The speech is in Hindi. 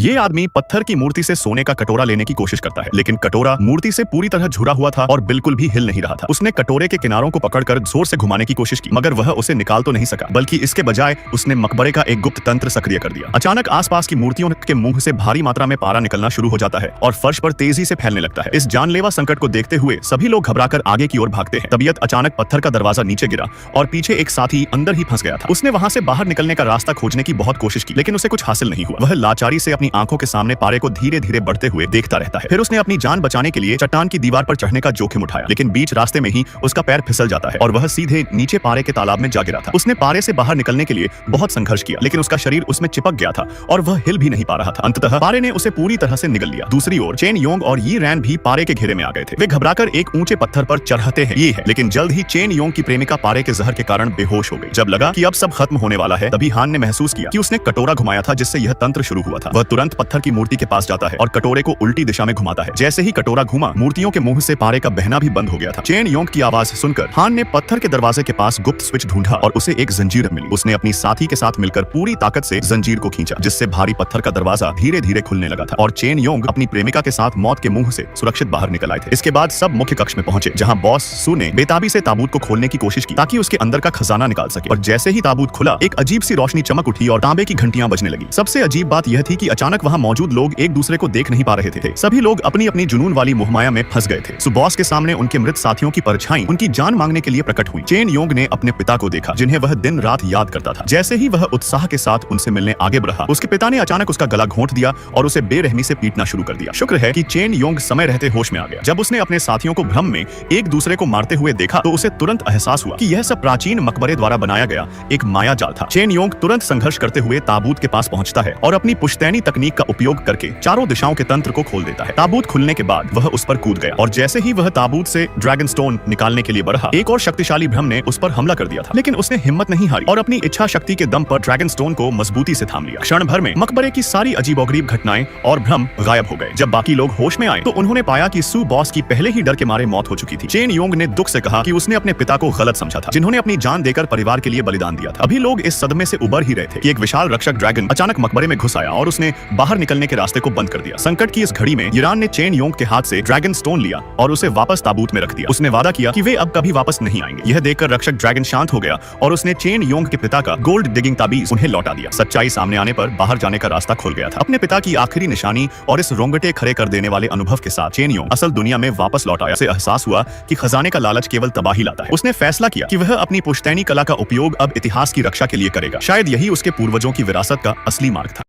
ये आदमी पत्थर की मूर्ति से सोने का कटोरा लेने की कोशिश करता है, लेकिन कटोरा मूर्ति से पूरी तरह झुरा हुआ था और बिल्कुल भी हिल नहीं रहा था। उसने कटोरे के किनारों को पकड़कर जोर से घुमाने की कोशिश की, मगर वह उसे निकाल तो नहीं सका, बल्कि इसके बजाय उसने मकबरे का एक गुप्त तंत्र सक्रिय कर दिया। अचानक आसपास की मूर्तियों के मुंह से भारी मात्रा में पारा निकलना शुरू हो जाता है और फर्श पर तेजी से फैलने लगता है। इस जानलेवा संकट को देखते हुए सभी लोग घबराकर आगे की ओर भागते हैं। तबीयत अचानक पत्थर का दरवाजा नीचे गिरा और पीछे एक साथी अंदर ही फंस गया था। उसने वहां से बाहर निकलने का रास्ता खोजने की बहुत कोशिश की, लेकिन उसे कुछ हासिल नहीं हुआ। वह लाचारी से अपनी आंखों के सामने पारे को धीरे धीरे बढ़ते हुए देखता रहता है। फिर उसने अपनी जान बचाने के लिए चट्टान की दीवार पर चढ़ने का जोखिम उठाया, लेकिन बीच रास्ते में ही उसका पैर फिसल जाता है और वह सीधे नीचे पारे के तालाब में जा गिरा था। उसने पारे से बाहर निकलने के लिए बहुत संघर्ष किया, लेकिन उसका शरीर उसमें चिपक गया था और वह हिल भी नहीं पा रहा था। अंततः पारे ने उसे पूरी तरह से निगल लिया। दूसरी ओर चेन योंग और यी रैन भी पारे के घेरे में आ गए थे। वे घबराकर एक ऊंचे पत्थर पर चढ़ते हैं, ये है, लेकिन जल्द ही चेन योंग की प्रेमिका पारे के जहर के कारण बेहोश हो गई। जब लगा कि अब सब खत्म होने वाला है, तभी हान ने महसूस किया कि उसने कटोरा घुमाया था जिससे यह तंत्र शुरू हुआ था। वह तुरंत पत्थर की मूर्ति के पास जाता है और कटोरे को उल्टी दिशा में घुमाता है। जैसे ही कटोरा घुमा, मूर्तियों के मुंह से पारे का बहना भी बंद हो गया था। चेन योंग की आवाज सुनकर हान ने पत्थर के दरवाजे के पास गुप्त स्विच ढूंढा और उसे एक जंजीर मिली। उसने अपनी साथी के साथ मिलकर पूरी ताकत से जंजीर को खींचा, जिससे भारी पत्थर का दरवाजा धीरे धीरे खुलने लगा था और चेन योंग अपनी प्रेमिका के साथ मौत के मुंह से सुरक्षित बाहर निकल आए थे। इसके बाद सब मुख्य कक्ष में पहुंचे, जहां बॉस सू ने बेताबी से ताबूत को खोलने की कोशिश की ताकि उसके अंदर का खजाना निकाल सके। और जैसे ही ताबूत खुला, एक अजीब सी रोशनी चमक उठी और तांबे की घंटियां बजने लगी। सबसे अजीब बात यह थी कि अचानक वहां मौजूद लोग एक दूसरे को देख नहीं पा रहे थे। सभी लोग अपनी अपनी जुनून वाली मोहमाया में फंस गए थे। सो बॉस के सामने उनके मृत साथियों की परछाई उनकी जान मांगने के लिए प्रकट हुई। चेन योंग ने अपने पिता को देखा, जिन्हें वह दिन रात याद करता था। जैसे ही वह उत्साह के साथ उनसे मिलने आगे बढ़ा, उसके पिता ने अचानक उसका गला घोंट दिया और उसे बेरहमी से पीटना शुरू कर दिया। शुक्र है कि चेन योंग समय रहते होश में आ गया। जब उसने अपने साथियों को भ्रम में एक दूसरे को मारते हुए देखा, तो उसे तुरंत एहसास हुआ कि यह सब प्राचीन मकबरे द्वारा बनाया गया एक माया जाल था। चेन योंग तुरंत संघर्ष करते हुए ताबूत के पास पहुंचता है और अपनी पुश्तैनी तकनीक का उपयोग करके चारों दिशाओं के तंत्र को खोल देता है। ताबूत खुलने के बाद वह उस पर कूद गया और जैसे ही वह ताबूत से ड्रैगन स्टोन निकालने के लिए बढ़ा, एक और शक्तिशाली भ्रम ने उस पर हमला कर दिया था। लेकिन उसने हिम्मत नहीं हारी और अपनी इच्छा शक्ति के दम पर ड्रैगन स्टोन को मजबूती से थाम लिया। क्षण भर में मकबरे की सारी अजीबोगरीब घटनाएं और भ्रम गायब हो गए। जब बाकी लोग होश में आए, तो उन्होंने पाया कि सू बॉस की पहले ही डर के मारे मौत हो चुकी थी। चेन योंग ने दुख से कहा कि उसने अपने पिता को गलत समझा था, जिन्होंने अपनी जान देकर परिवार के लिए बलिदान दिया था। अभी लोग इस सदमे से उबर ही रहे थे कि एक विशाल रक्षक ड्रैगन अचानक मकबरे में घुस आया और उसने बाहर निकलने के रास्ते को बंद कर दिया। संकट की इस घड़ी में यिरान ने चेन योंग के हाथ से ड्रैगन स्टोन लिया और उसे वापस ताबूत में रख दिया। उसने वादा किया कि वे अब कभी वापस नहीं आएंगे। यह देखकर रक्षक ड्रैगन शांत हो गया और उसने चेन योंग के पिता का गोल्ड डिगिंग ताबीज उन्हें लौटा दिया। सच्चाई सामने आने पर बाहर जाने का रास्ता खुल गया था। अपने पिता की आखिरी निशानी और इस रोंगटे खड़े कर देने वाले अनुभव के साथ चेन योंग असल दुनिया में वापस लौट आया। उसे एहसास हुआ कि खजाने का लालच केवल तबाही लाता है। उसने फैसला किया कि वह अपनी पुश्तैनी कला का उपयोग अब इतिहास की रक्षा के लिए करेगा। शायद यही उसके पूर्वजों की विरासत का असली मार्ग था।